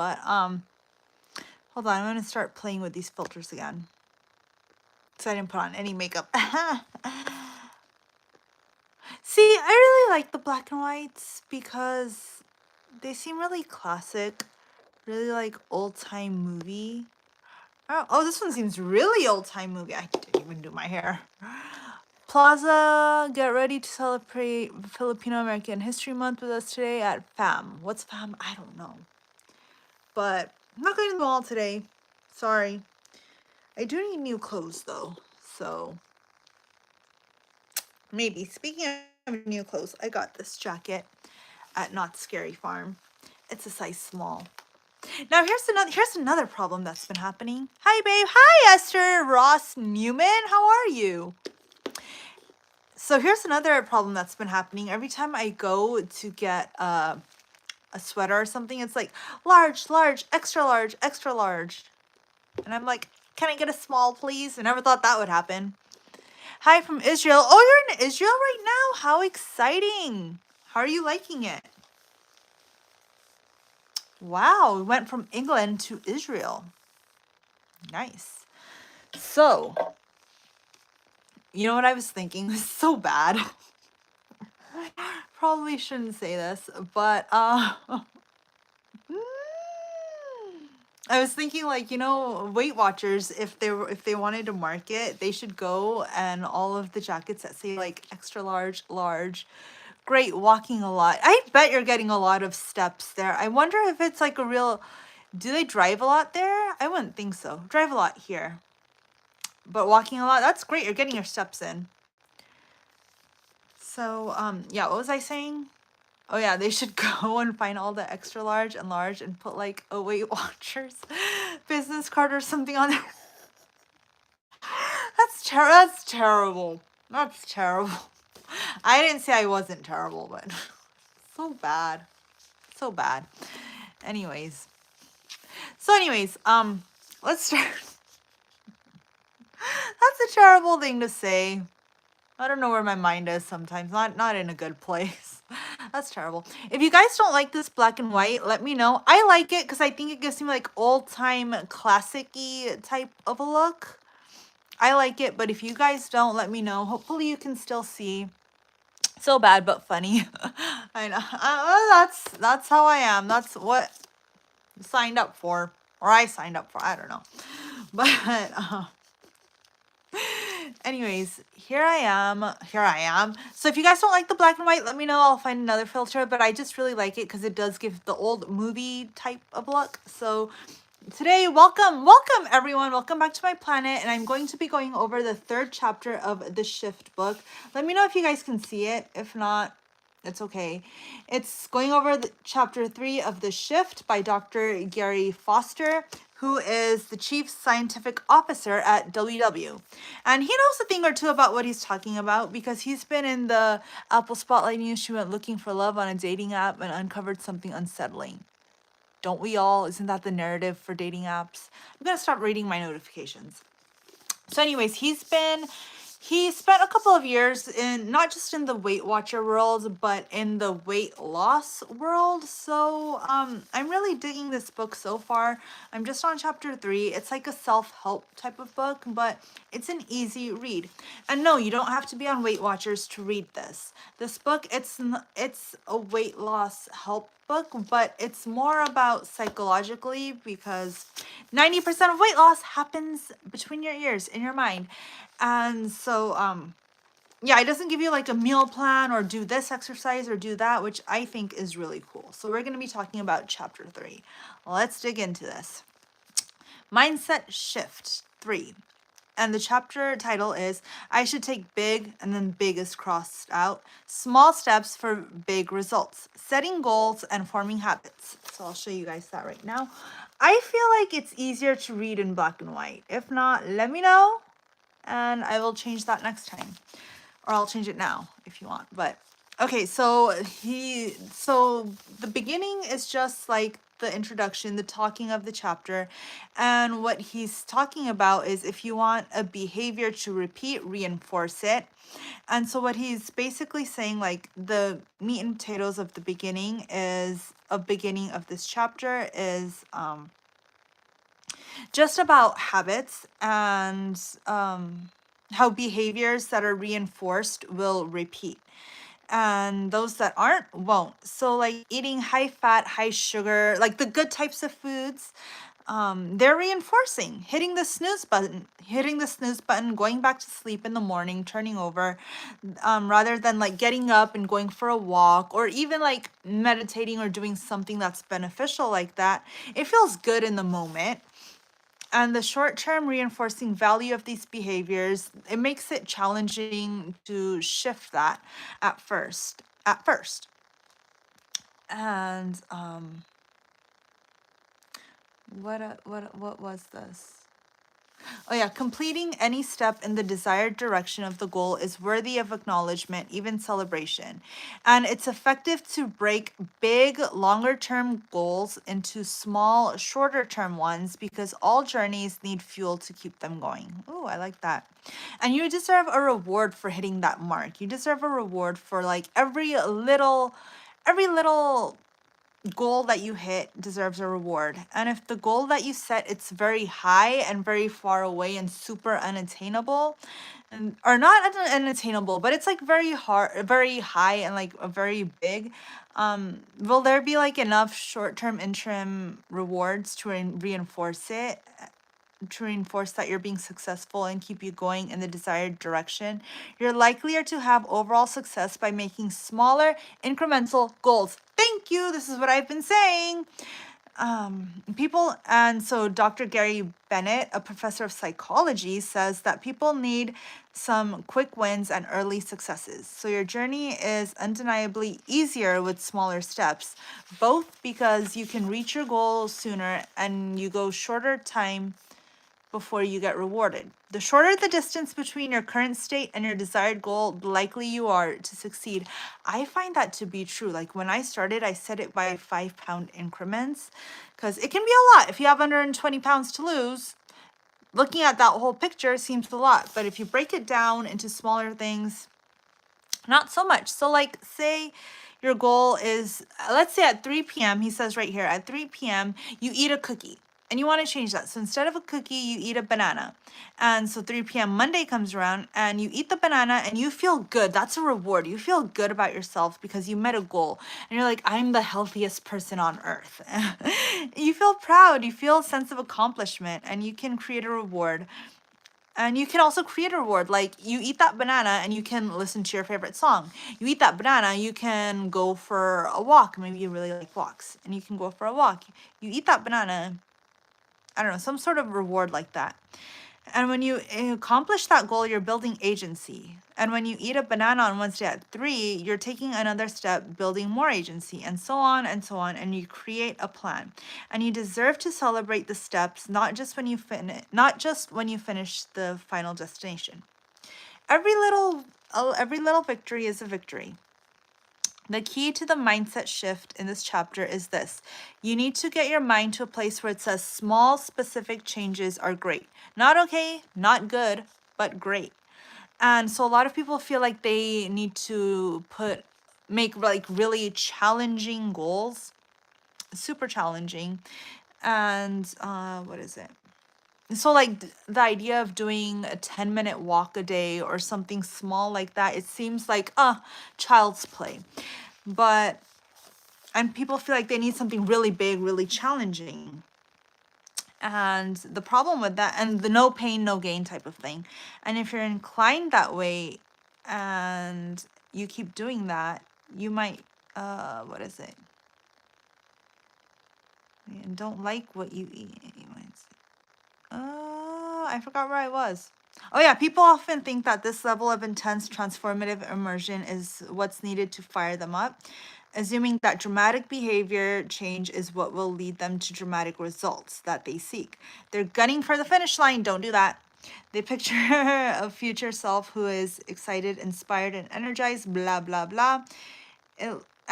but hold on, I'm gonna start playing with these filters again. So I didn't put on any makeup. See, I really like the black and whites because they seem really classic, really like old time movie. Oh, this one seems really old time movie. I didn't even do my hair. Plaza, get ready to celebrate Filipino American History Month with us today at FAM. What's FAM? I don't know. But I'm not going to the mall today. Sorry. I do need new clothes though. So maybe. Speaking of new clothes, I got this jacket at Not Scary Farm. It's a size small. Now here's another problem that's been happening. Hi babe. Hi Esther Ross Newman. How are you? So here's another problem that's been happening. Every time I go to get a sweater or something, it's like large, large, extra large, extra large. And I'm like, can I get a small, please? I never thought that would happen. Hi from Israel. Oh, you're in Israel right now? How exciting. How are you liking it? Wow, we went from England to Israel. Nice. So, you know what I was thinking? This is so bad. Probably shouldn't say this, but I was thinking, like, Weight Watchers, if they wanted to market, they should go and all of the jackets that say like extra large, large, great walking a lot. I bet you're getting a lot of steps there. I wonder if it's like a real, do they drive a lot there? I wouldn't think so. Drive a lot here. But walking a lot, that's great. You're getting your steps in. So, yeah, what was I saying? Oh yeah, they should go and find all the extra large and put like a Weight Watchers business card or something on there. That's terrible. That's terrible. I didn't say I wasn't terrible, but so bad. So bad. Anyways. Let's start. That's a terrible thing to say. I don't know where my mind is sometimes. Not in a good place. That's terrible. If you guys don't like this black and white, let me know. I like it because I think it gives me like old-time classic-y type of a look. I like it, but if you guys don't, let me know. Hopefully you can still see. So bad, but funny. I know. That's how I am. That's what I signed up for. Or I signed up for. I don't know. But anyways, here I am. So if you guys don't like the black and white, let me know. I'll find another filter, but I just really like it because it does give the old movie type of look. So today, welcome everyone. Welcome back to my planet. And I'm going to be going over the 3rd chapter of the Shift book. Let me know if you guys can see it. If not, it's okay. It's going over the chapter 3 of the Shift by Dr. Gary Foster, who is the chief scientific officer at WW. And he knows a thing or two about what he's talking about because he's been in the Apple Spotlight News. She went looking for love on a dating app and uncovered something unsettling. Don't we all? Isn't that the narrative for dating apps? I'm going to stop reading my notifications. So anyways, he spent a couple of years in not just in the Weight Watcher world, but in the weight loss world. So I'm really digging this book so far. I'm just on chapter 3. It's like a self-help type of book, but it's an easy read. And no, you don't have to be on Weight Watchers to read this. This book, it's a weight loss help book, but it's more about psychologically because 90% of weight loss happens between your ears, in your mind. And so, yeah, it doesn't give you like a meal plan or do this exercise or do that, which I think is really cool. So we're going to be talking about chapter 3. Let's dig into this. Mindset Shift 3. And the chapter title is I Should Take Big, and then big is crossed out. Small steps for big results. Setting goals and forming habits. So I'll show you guys that right now. I feel like it's easier to read in black and white. If not, let me know. And I will change that next time. Or I'll change it now if you want. But okay, so the beginning is just like the introduction, the talking of the chapter. And what he's talking about is if you want a behavior to repeat, reinforce it. And so what he's basically saying, like the meat and potatoes of the beginning is a beginning of this chapter is just about habits and how behaviors that are reinforced will repeat and those that aren't won't. So like eating high fat, high sugar, like the good types of foods, they're reinforcing, hitting the snooze button, going back to sleep in the morning, turning over, rather than like getting up and going for a walk or even like meditating or doing something that's beneficial like that. It feels good in the moment. And the short-term reinforcing value of these behaviors, it makes it challenging to shift that at first. And what was this? Oh yeah, completing any step in the desired direction of the goal is worthy of acknowledgement, even celebration. And it's effective to break big, longer-term goals into small, shorter-term ones because all journeys need fuel to keep them going. Oh, I like that. And you deserve a reward for hitting that mark. You deserve a reward for like every little goal that you hit deserves a reward. And if the goal that you set it's very high and very far away and super unattainable, and or not unattainable, but it's like very hard, very high and like a very big, will there be like enough short-term interim rewards to reinforce it? To reinforce that you're being successful and keep you going in the desired direction, you're likelier to have overall success by making smaller incremental goals. Thank you. This is what I've been saying. And so Dr. Gary Bennett, a professor of psychology, says that people need some quick wins and early successes. So your journey is undeniably easier with smaller steps, both because you can reach your goal sooner and you go shorter time before you get rewarded. The shorter the distance between your current state and your desired goal, the likely you are to succeed. I find that to be true. Like when I started, I set it by 5-pound increments because it can be a lot. If you have 120 pounds to lose, looking at that whole picture seems a lot. But if you break it down into smaller things, not so much. So like say your goal is, let's say at 3 p.m., he says right here, at 3 p.m., you eat a cookie. And you want to change that. So instead of a cookie, you eat a banana. And so 3 p.m. Monday comes around and you eat the banana and you feel good. That's a reward. You feel good about yourself because you met a goal. And you're like, I'm the healthiest person on earth. You feel proud. You feel a sense of accomplishment and you can create a reward. And you can also create a reward. Like you eat that banana and you can listen to your favorite song. You eat that banana, you can go for a walk. Maybe you really like walks and you can go for a walk. You eat that banana, I don't know, some sort of reward like that. And when you accomplish that goal, you're building agency. And when you eat a banana on Wednesday at 3, you're taking another step, building more agency, and so on and so on. And you create a plan. And you deserve to celebrate the steps, not just when you finish the final destination. Every little victory is a victory. The key to the mindset shift in this chapter is this. You need to get your mind to a place where it says small, specific changes are great. Not okay, not good, but great. And so a lot of people feel like they need to make like really challenging goals, super challenging. And what is it? So like the idea of doing a 10-minute walk a day or something small like that, it seems like child's play. And people feel like they need something really big, really challenging. And the problem with that, and the no pain, no gain type of thing. And if you're inclined that way and you keep doing that, you might, what is it? And don't like what you eat. You might say, I forgot where I was. Oh yeah, people often think that this level of intense transformative immersion is what's needed to fire them up, assuming that dramatic behavior change is what will lead them to dramatic results that they seek. They're gunning for the finish line. Don't do that. They picture a future self who is excited, inspired, and energized, blah, blah, blah.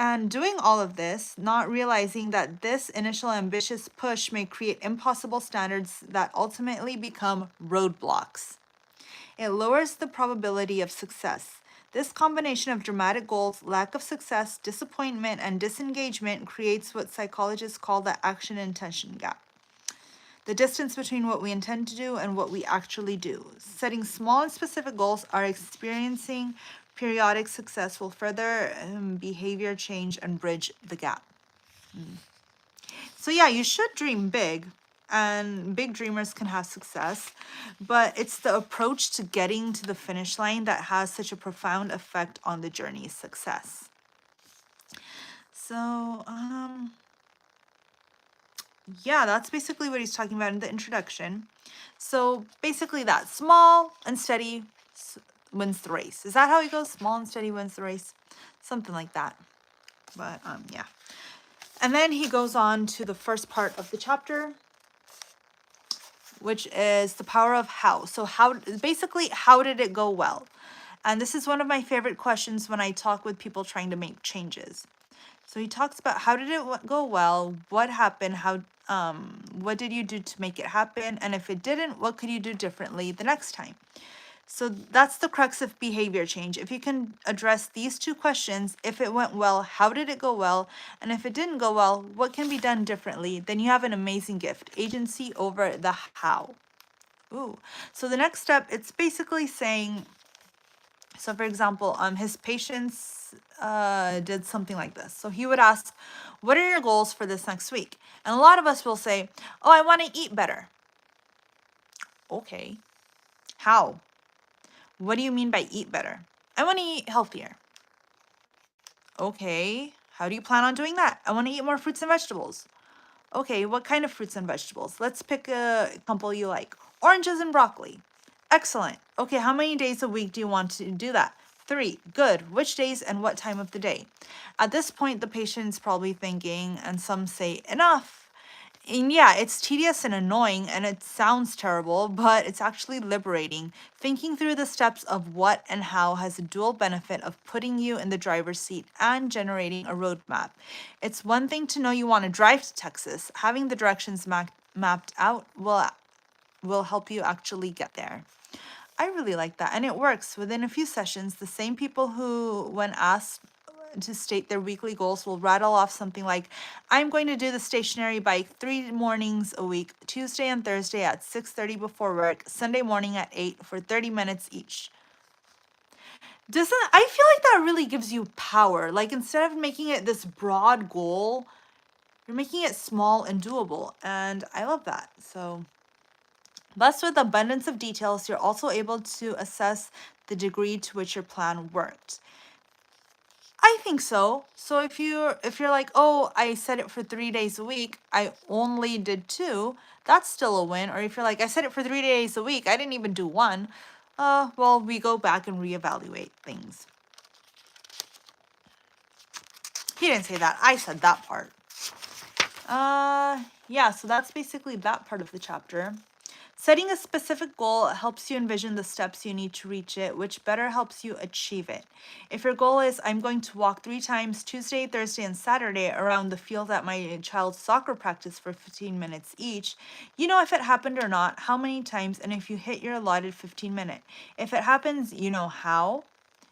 And doing all of this, not realizing that this initial ambitious push may create impossible standards that ultimately become roadblocks. It lowers the probability of success. This combination of dramatic goals, lack of success, disappointment, and disengagement creates what psychologists call the action intention gap. The distance between what we intend to do and what we actually do. Setting small and specific goals are experiencing periodic success will further behavior change and bridge the gap. So yeah, you should dream big, and big dreamers can have success, but it's the approach to getting to the finish line that has such a profound effect on the journey's success. So, yeah, that's basically what he's talking about in the introduction. So basically that small and steady wins the race. Is that how he goes? Small and steady wins the race? Something like that. But yeah. And then he goes on to the first part of the chapter, which is the power of how. So how did it go well? And this is one of my favorite questions when I talk with people trying to make changes. So he talks about how did it go well? What happened? What did you do to make it happen? And if it didn't, what could you do differently the next time? So that's the crux of behavior change. If you can address these two questions, if it went well, how did it go well? And if it didn't go well, what can be done differently? Then you have an amazing gift, agency over the how. Ooh. So the next step, it's basically saying, so for example, his patients did something like this. So he would ask, what are your goals for this next week? And a lot of us will say, oh, I want to eat better. Okay. How? What do you mean by eat better? I want to eat healthier. Okay. How do you plan on doing that? I want to eat more fruits and vegetables. Okay, what kind of fruits and vegetables? Let's pick a couple you like. Oranges and broccoli. Excellent. Okay, how many days a week do you want to do that? 3. Good. Which days and what time of the day? At this point, the patient's probably thinking, and some say, enough. And yeah, it's tedious and annoying, and it sounds terrible, but it's actually liberating. Thinking through the steps of what and how has a dual benefit of putting you in the driver's seat and generating a roadmap. It's one thing to know you want to drive to Texas. Having the directions mapped out will help you actually get there. I really like that, and it works. Within a few sessions, the same people who, when asked to state their weekly goals, will rattle off something like, I'm going to do the stationary bike 3 mornings a week, Tuesday and Thursday at 6:30 before work, Sunday morning at 8 for 30 minutes each. I feel like that really gives you power. Like, instead of making it this broad goal, you're making it small and doable, and I love that. So thus, with abundance of details, you're also able to assess the degree to which your plan worked. I think so. So if you're like, oh, I set it for 3 days a week, I only did 2, that's still a win. Or if you're like, I set it for 3 days a week, I didn't even do 1, well, we go back and reevaluate things. He didn't say that. I said that part. Yeah, so that's basically that part of the chapter. Setting a specific goal helps you envision the steps you need to reach it, which better helps you achieve it. If your goal is, I'm going to walk 3 times Tuesday, Thursday, and Saturday around the field at my child's soccer practice for 15 minutes each, you know if it happened or not, how many times, and if you hit your allotted 15-minute. If it happens, you know how.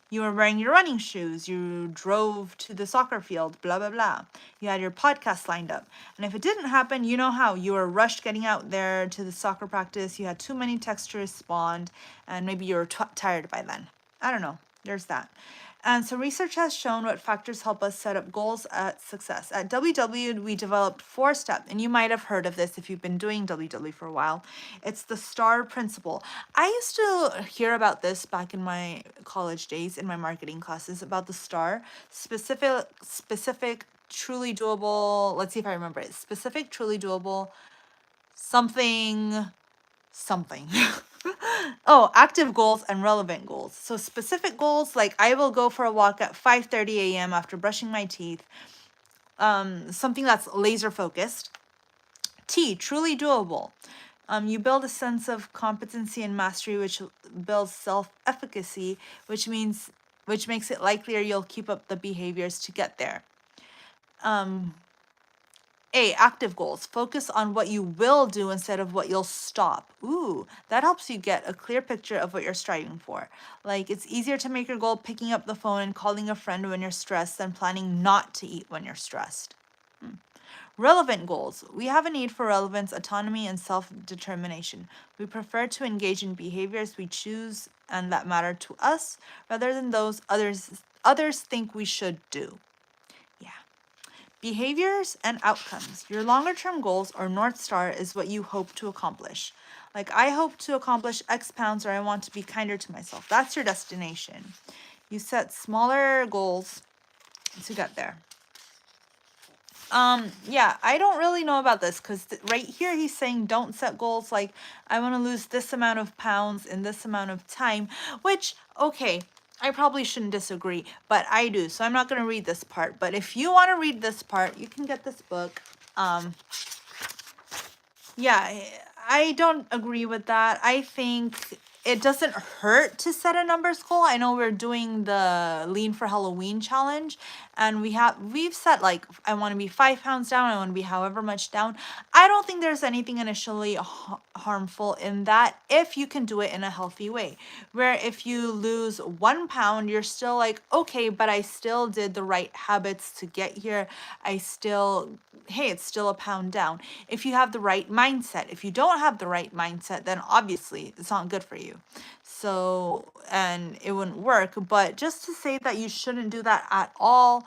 You were wearing your running shoes, you drove to the soccer field, blah, blah, blah. You had your podcast lined up. And if it didn't happen, you know how. You were rushed getting out there to the soccer practice, you had too many texts to respond, and maybe you were tired by then. I don't know. There's that. And so research has shown what factors help us set up goals at success. At WW, we developed 4 steps, and you might have heard of this if you've been doing WW for a while. It's the STAR principle. I used to hear about this back in my college days in my marketing classes about the STAR, specific, truly doable. Let's see if I remember it. Specific, truly doable, something. Oh, active goals and relevant goals. So specific goals, like I will go for a walk at 5:30 a.m. after brushing my teeth. Something that's laser focused. T, truly doable. You build a sense of competency and mastery, which builds self-efficacy, which makes it likelier you'll keep up the behaviors to get there. A, active goals. Focus on what you will do instead of what you'll stop. Ooh, that helps you get a clear picture of what you're striving for. Like, it's easier to make your goal picking up the phone and calling a friend when you're stressed than planning not to eat when you're stressed. Relevant goals. We have a need for relevance, autonomy, and self determination. We prefer to engage in behaviors we choose and that matter to us rather than those others think we should do. Yeah. Behaviors and outcomes. Your longer term goals or North Star is what you hope to accomplish. Like, I hope to accomplish X pounds or I want to be kinder to myself. That's your destination. You set smaller goals to get there. Yeah, I don't really know about this because right here he's saying don't set goals like I want to lose this amount of pounds in this amount of time, which, okay, I probably shouldn't disagree, but I do. So I'm not going to read this part. But if you want to read this part, you can get this book. Yeah, I don't agree with that. I think it doesn't hurt to set a numbers goal. I know we're doing the Lean for Halloween challenge, and we've set like I want to be 5 pounds down. I want to be however much down. I don't think there's anything initially harmful in that if you can do it in a healthy way. Where if you lose 1 pound, you're still like, okay, but I still did the right habits to get here. Hey, it's still a pound down. If you have the right mindset. If you don't have the right mindset, then obviously it's not good for you. So, and it wouldn't work. But just to say that you shouldn't do that at all,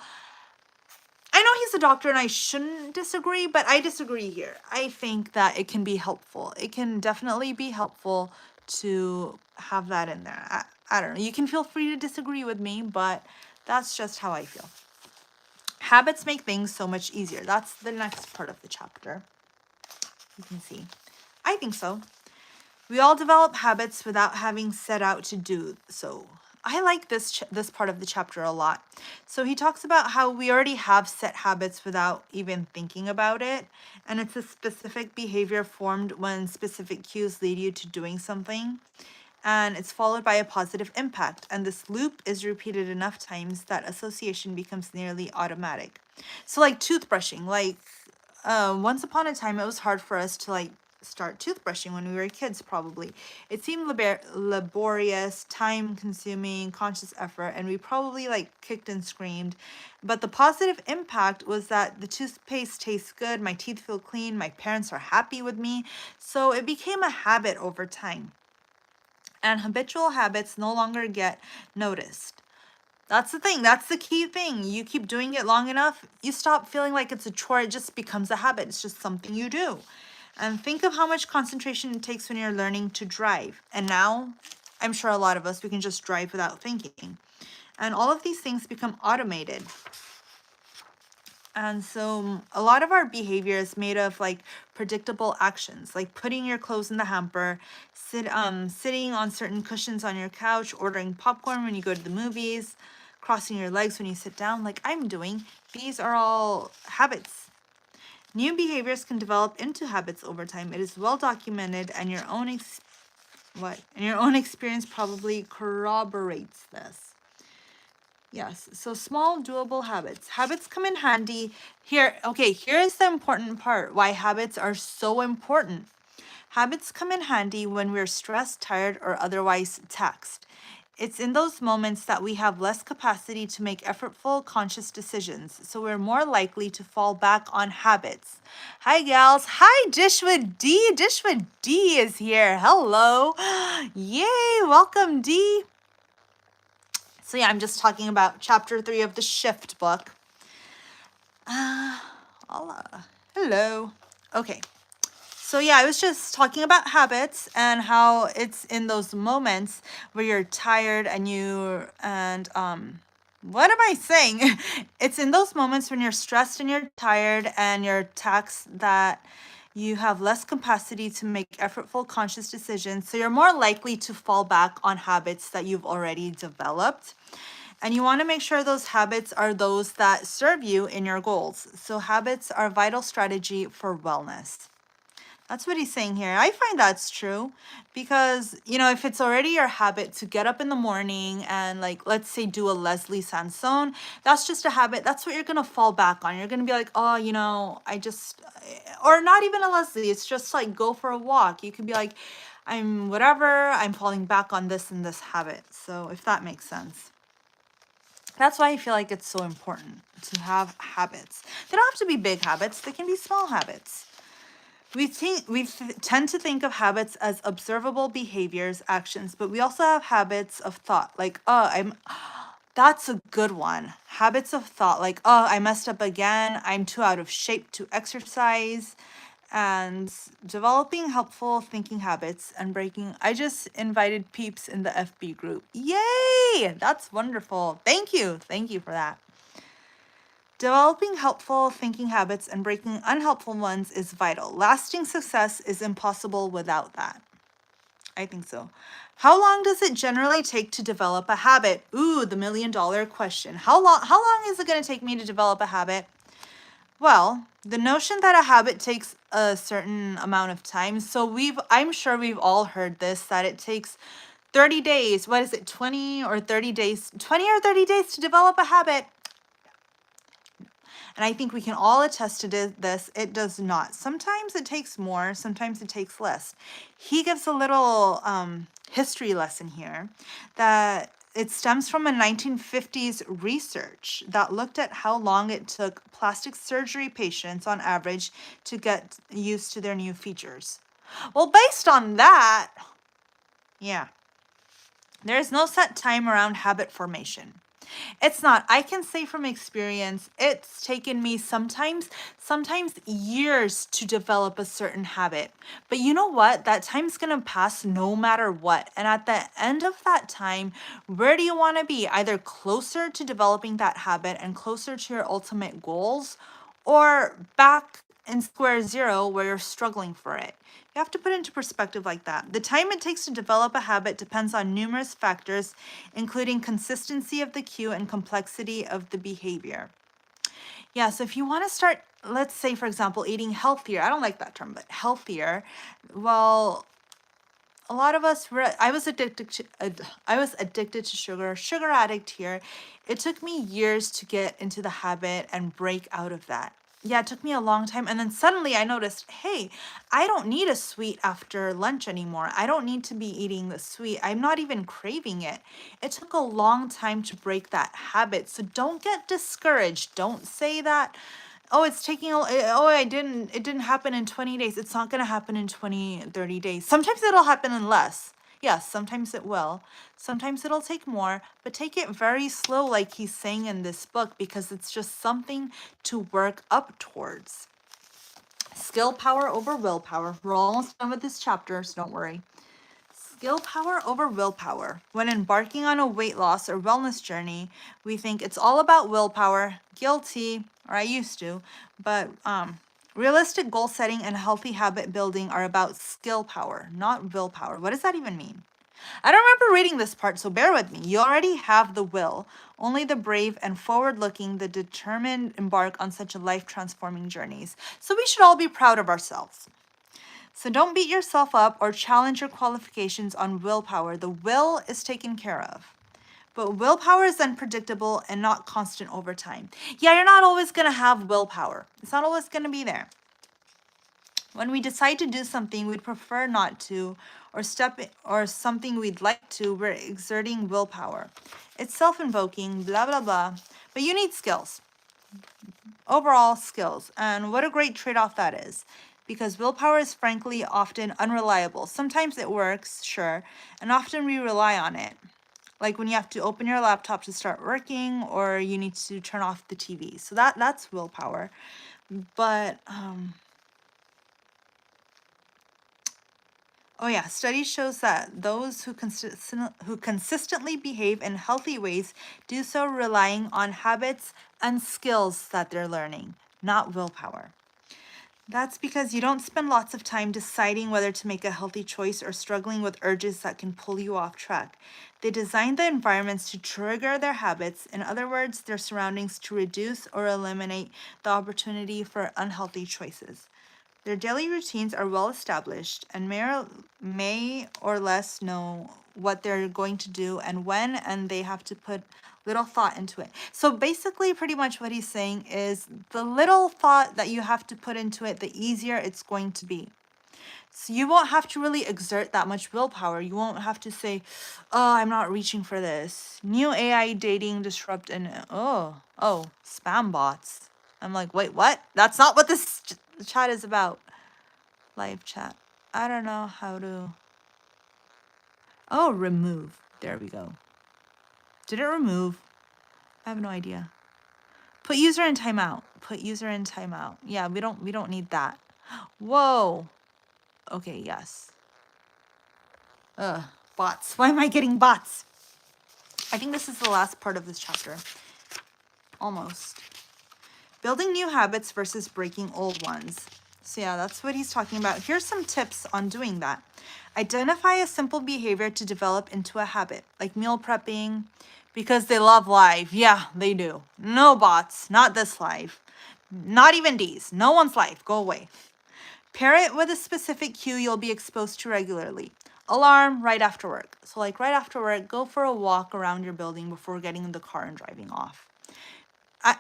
I know he's a doctor and I shouldn't disagree, but I disagree here. I think that it can be helpful. It can definitely be helpful to have that in there. I don't know. You can feel free to disagree with me, but that's just how I feel. Habits make things so much easier. That's the next part of the chapter. You can see. I think so. We all develop habits without having set out to do so. I like this part of the chapter a lot. So he talks about how we already have set habits without even thinking about it. And it's a specific behavior formed when specific cues lead you to doing something. And it's followed by a positive impact. And this loop is repeated enough times that association becomes nearly automatic. So like toothbrushing, like once upon a time, it was hard for us to like start toothbrushing when we were kids, probably. It seemed laborious, time consuming, conscious effort, and we probably like kicked and screamed. But the positive impact was that the toothpaste tastes good, my teeth feel clean, my parents are happy with me. So it became a habit over time. And habitual habits no longer get noticed. That's the thing. That's the key thing. You keep doing it long enough, you stop feeling like it's a chore. It just becomes a habit. It's just something you do. And think of how much concentration it takes when you're learning to drive. And now, I'm sure a lot of us, we can just drive without thinking. And all of these things become automated. And so a lot of our behavior is made of like predictable actions, like putting your clothes in the hamper, sitting on certain cushions on your couch, ordering popcorn when you go to the movies, crossing your legs when you sit down, like I'm doing. These are all habits. New behaviors can develop into habits over time. It is well documented, and your own experience probably corroborates this. Yes, so small doable habits. Habits come in handy here. Okay, here's the important part why habits are so important. Habits come in handy when we're stressed, tired, or otherwise taxed. It's in those moments that we have less capacity to make effortful, conscious decisions, so we're more likely to fall back on habits. Hi, gals. Hi, Dish with D. Dish with D is here. Hello. Yay, welcome, D. So yeah, I'm just talking about chapter 3 of the Shift book. Hello. Okay. So yeah, I was just talking about habits and how it's in those moments where you're tired what am I saying? It's in those moments when you're stressed and you're tired and you're taxed that you have less capacity to make effortful, conscious decisions. So you're more likely to fall back on habits that you've already developed. And you want to make sure those habits are those that serve you in your goals. So habits are a vital strategy for wellness. That's what he's saying here. I find that's true because, if it's already your habit to get up in the morning and, like, let's say do a Leslie Sansone, that's just a habit. That's what you're going to fall back on. You're going to be like, oh, or not even a Leslie. It's just like go for a walk. You could be like, I'm falling back on this and this habit. So if that makes sense. That's why I feel like it's so important to have habits. They don't have to be big habits. They can be small habits. We tend to think of habits as observable behaviors, actions, but we also have habits of thought. Like, that's a good one. Habits of thought, like, I messed up again. I'm too out of shape to exercise. And developing helpful thinking habits and breaking. I just invited peeps in the FB group. Yay! That's wonderful. Thank you. Thank you for that. Developing helpful thinking habits and breaking unhelpful ones is vital. Lasting success is impossible without that. I think so. How long does it generally take to develop a habit? Ooh, the $1 million question. How long is it going to take me to develop a habit? Well, the notion that a habit takes a certain amount of time. So I'm sure we've all heard this, that it takes 30 days. What is it? 20 or 30 days to develop a habit. And I think we can all attest to this. It does not. Sometimes it takes more, sometimes it takes less. He gives a little history lesson here that it stems from a 1950s research that looked at how long it took plastic surgery patients on average to get used to their new features. Well, based on that, yeah, there is no set time around habit formation. It's not. I can say from experience, it's taken me sometimes years to develop a certain habit. But you know what? That time's going to pass no matter what. And at the end of that time, where do you want to be? Either closer to developing that habit and closer to your ultimate goals, or back in square zero where you're struggling for it. You have to put it into perspective like that. The time it takes to develop a habit depends on numerous factors, including consistency of the cue and complexity of the behavior. Yeah, so if you want to start, let's say, for example, eating healthier, I don't like that term, but healthier, well, a lot of us I was addicted to sugar addict here. It took me years to get into the habit and break out of that. Yeah, it took me a long time. And then suddenly I noticed, hey, I don't need a sweet after lunch anymore. I don't need to be eating the sweet. I'm not even craving it. It took a long time to break that habit. So don't get discouraged. Don't say that, oh, it didn't happen in 20 days. It's not going to happen in 20, 30 days. Sometimes it'll happen in less. Yes, sometimes it will. Sometimes it'll take more, but take it very slow, like he's saying in this book, because it's just something to work up towards. Skill power over willpower. We're almost done with this chapter, so don't worry. Skill power over willpower. When embarking on a weight loss or wellness journey, we think it's all about willpower. Guilty, or I used to, but realistic goal setting and healthy habit building are about skill power, not willpower. What does that even mean? I don't remember reading this part, so bear with me. You already have the will. Only the brave and forward-looking, the determined embark on such life-transforming journeys. So we should all be proud of ourselves. So don't beat yourself up or challenge your qualifications on willpower. The will is taken care of. But willpower is unpredictable and not constant over time. Yeah, you're not always going to have willpower. It's not always going to be there. When we decide to do something we'd prefer not to, or something we'd like to, we're exerting willpower. It's self-invoking, blah, blah, blah. But you need skills. Overall skills. And what a great trade-off that is. Because willpower is frankly often unreliable. Sometimes it works, sure, and often we rely on it. Like when you have to open your laptop to start working, or you need to turn off the TV. So that's willpower. But oh yeah, study shows that those who consistently behave in healthy ways do so relying on habits and skills that they're learning, not willpower. That's because you don't spend lots of time deciding whether to make a healthy choice or struggling with urges that can pull you off track. They design the environments to trigger their habits, in other words, their surroundings, to reduce or eliminate the opportunity for unhealthy choices. Their daily routines are well established and may or less know what they're going to do and when, and they have to put little thought into it. So basically, pretty much what he's saying is the little thought that you have to put into it, the easier it's going to be. So you won't have to really exert that much willpower. You won't have to say, oh, I'm not reaching for this. New AI dating disrupt and spam bots. I'm like, wait, what? That's not what this chat is about. Live chat. I don't know how to. Oh, remove. There we go. Did it remove? I have no idea. Put user in timeout. Put user in timeout. Yeah, we don't need that. Whoa. Okay, yes. Bots. Why am I getting bots? I think this is the last part of this chapter. Almost. Building new habits versus breaking old ones. So yeah, that's what he's talking about. Here's some tips on doing that. Identify a simple behavior to develop into a habit, like meal prepping, because they love live. Yeah, they do. No bots, not this live. Not even these. No one's live. Go away. Pair it with a specific cue you'll be exposed to regularly. Alarm right after work. So like right after work, go for a walk around your building before getting in the car and driving off.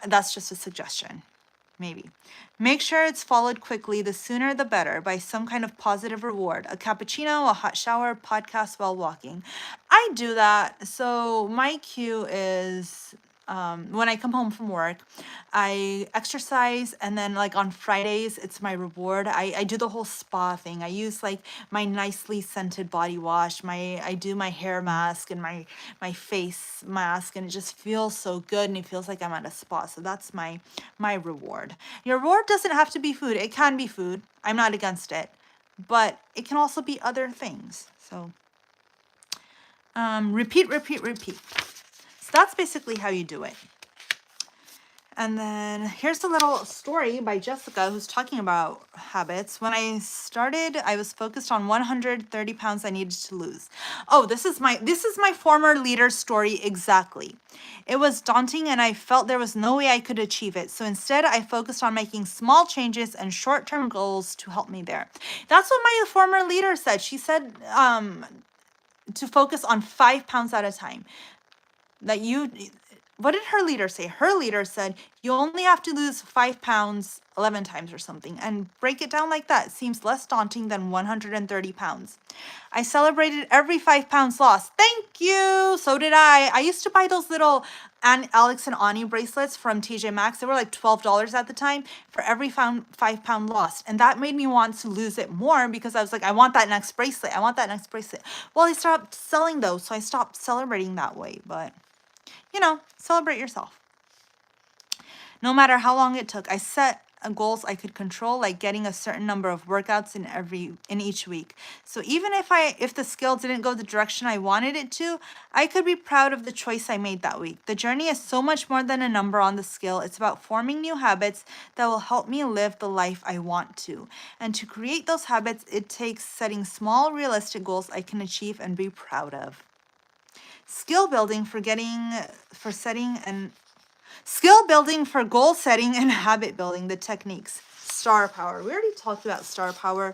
That's just a suggestion. Maybe. Make sure it's followed quickly, the sooner the better, by some kind of positive reward. A cappuccino, a hot shower, podcast while walking. I do that. So my cue is when I come home from work, I exercise, and then like on Fridays, it's my reward. I do the whole spa thing. I use like my nicely scented body wash. I do my hair mask and my face mask, and it just feels so good, and it feels like I'm at a spa. So that's my reward. Your reward doesn't have to be food. It can be food. I'm not against it, but it can also be other things. So repeat, repeat, repeat. So that's basically how you do it. And then here's a little story by Jessica, who's talking about habits. When I started, I was focused on 130 pounds I needed to lose. Oh, this is my former leader's story exactly. It was daunting, and I felt there was no way I could achieve it. So instead, I focused on making small changes and short-term goals to help me there. That's what my former leader said. She said to focus on 5 pounds at a time. What did her leader say? Her leader said, you only have to lose 5 pounds 11 times or something, and break it down like that. It seems less daunting than 130 pounds. I celebrated every 5 pounds lost. Thank you. So did I. I used to buy those little Alex and Ani bracelets from TJ Maxx. They were like $12 at the time for every 5 pound lost. And that made me want to lose it more, because I was like, I want that next bracelet. I want that next bracelet. Well, I stopped selling those, so I stopped celebrating that way. But celebrate yourself. No matter how long it took, I set goals I could control, like getting a certain number of workouts in each week. So even if the skill didn't go the direction I wanted it to, I could be proud of the choice I made that week. The journey is so much more than a number on the scale. It's about forming new habits that will help me live the life I want to. And to create those habits, it takes setting small, realistic goals I can achieve and be proud of. Skill building for goal setting and habit building, the techniques. Star power. We already talked about star power,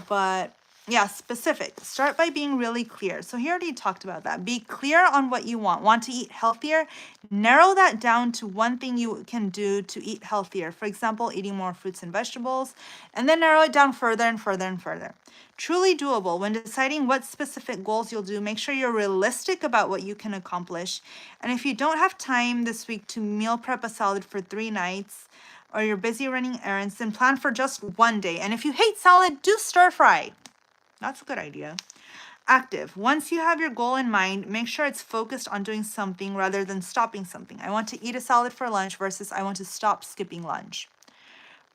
but yeah, specific. Start by being really clear. So he already talked about that. Be clear on what you want. Want to eat healthier? Narrow that down to one thing you can do to eat healthier. For example, eating more fruits and vegetables, and then narrow it down further and further and further. Truly doable. When deciding what specific goals you'll do, make sure you're realistic about what you can accomplish. And if you don't have time this week to meal prep a salad for 3 nights, or you're busy running errands, then plan for just one day. And if you hate salad, do stir fry. That's a good idea. Active. Once you have your goal in mind, make sure it's focused on doing something rather than stopping something. I want to eat a salad for lunch versus I want to stop skipping lunch.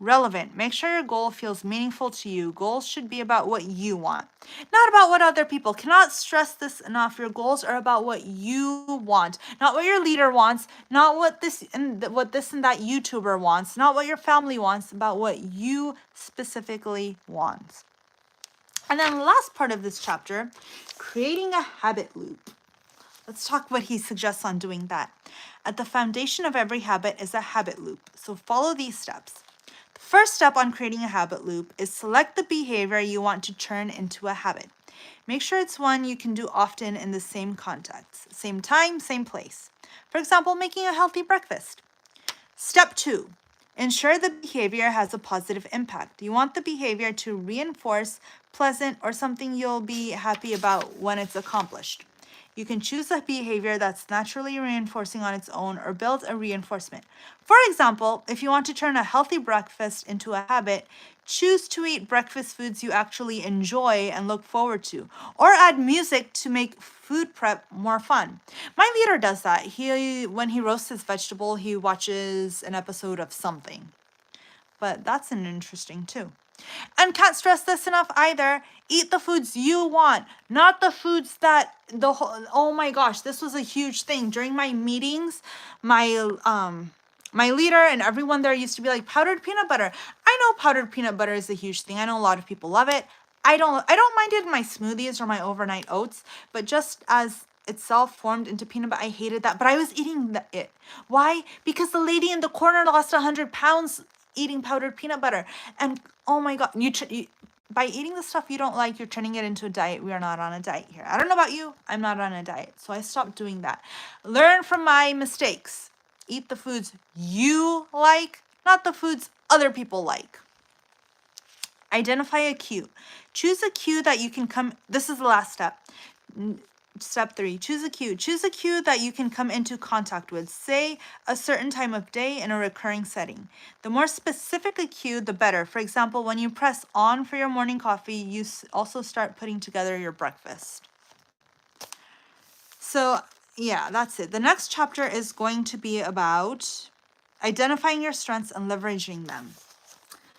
Relevant. Make sure your goal feels meaningful to you. Goals should be about what you want, not about what other people. Cannot stress this enough. Your goals are about what you want, not what your leader wants, not what this and that YouTuber wants, not what your family wants, about what you specifically want. And then the last part of this chapter, creating a habit loop. Let's talk what he suggests on doing that. At the foundation of every habit is a habit loop. So follow these steps. The First step on creating a habit loop is select the behavior you want to turn into a habit. Make sure it's one you can do often in the same context, same time, same place. For example, making a healthy breakfast. Step 2, ensure the behavior has a positive impact. You want the behavior to reinforce pleasant or something you'll be happy about when it's accomplished. You can choose a behavior that's naturally reinforcing on its own or build a reinforcement. For example, if you want to turn a healthy breakfast into a habit, choose to eat breakfast foods you actually enjoy and look forward to, or add music to make food prep more fun. My leader does that. When he roasts his vegetable, he watches an episode of something. But that's an interesting too. And can't stress this enough either. Eat the foods you want, not the foods that oh my gosh, this was a huge thing during my meetings. My leader and everyone there used to be like, powdered peanut butter. I know powdered peanut butter is a huge thing. I know a lot of people love it. I don't mind it in my smoothies or my overnight oats, but just as itself formed into peanut butter, I hated that. But I was eating it. Why? Because the lady in the corner lost 100 pounds eating powdered peanut butter. And oh my God, by eating the stuff you don't like, you're turning it into a diet. We are not on a diet here. I don't know about you. I'm not on a diet. So I stopped doing that. Learn from my mistakes. Eat the foods you like, not the foods other people like. Identify a cue. Choose a cue that you can come. This is the last step. Step 3, choose a cue. Choose a cue that you can come into contact with, say a certain time of day in a recurring setting. The more specific a cue, the better. For example, when you press on for your morning coffee, you also start putting together your breakfast. So yeah, that's it. The next chapter is going to be about identifying your strengths and leveraging them.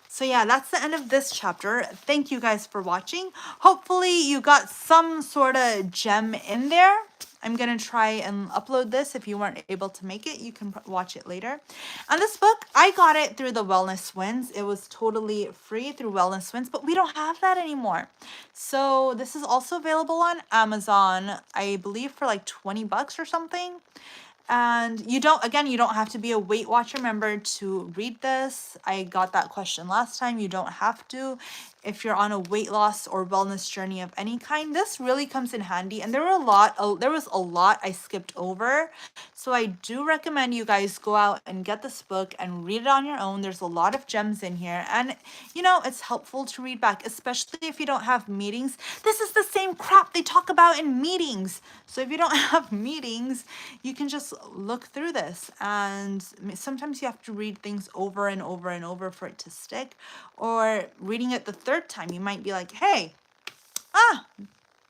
So yeah, that's the end of this chapter. Thank you guys for watching. Hopefully you got some sort of gem in there. I'm going to try and upload this. If you weren't able to make it, you can watch it later. And this book, I got it through the Wellness Wins. It was totally free through Wellness Wins, but we don't have that anymore. So this is also available on Amazon, I believe for like 20 bucks or something. And you don't have to be a Weight Watcher member to read this. I got that question last time. You don't have to. If you're on a weight loss or wellness journey of any kind, this really comes in handy. And there was a lot I skipped over. So I do recommend you guys go out and get this book and read it on your own. There's a lot of gems in here. And, it's helpful to read back, especially if you don't have meetings. This is the same crap they talk about in meetings. So if you don't have meetings, you can just look through this. And sometimes you have to read things over and over and over for it to stick. Or reading it the third time, you might be like, hey,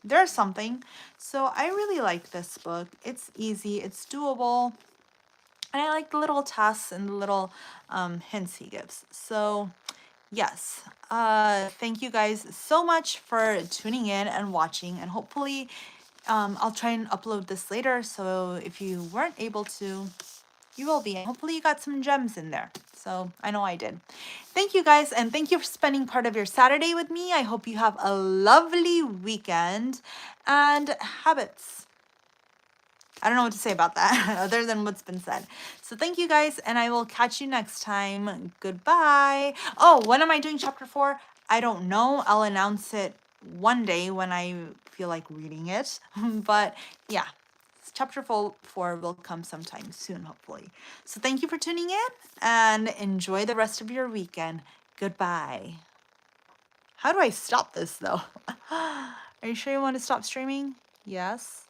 there's something. So I really like this book. It's easy, it's doable, and I like the little tasks and the little hints he gives. So yes, thank you guys so much for tuning in and watching, and hopefully I'll try and upload this later, so if you weren't able to, you will be. And hopefully you got some gems in there. So I know I did. Thank you guys, and thank you for spending part of your Saturday with me. I hope you have a lovely weekend and habits. I don't know what to say about that other than what's been said. So thank you guys, and I will catch you next time. Goodbye. Oh, when am I doing chapter 4? I don't know. I'll announce it one day when I feel like reading it. But yeah, chapter 4 will come sometime soon, hopefully. So thank you for tuning in, and enjoy the rest of your weekend. Goodbye. How do I stop this though? Are you sure you want to stop streaming? Yes.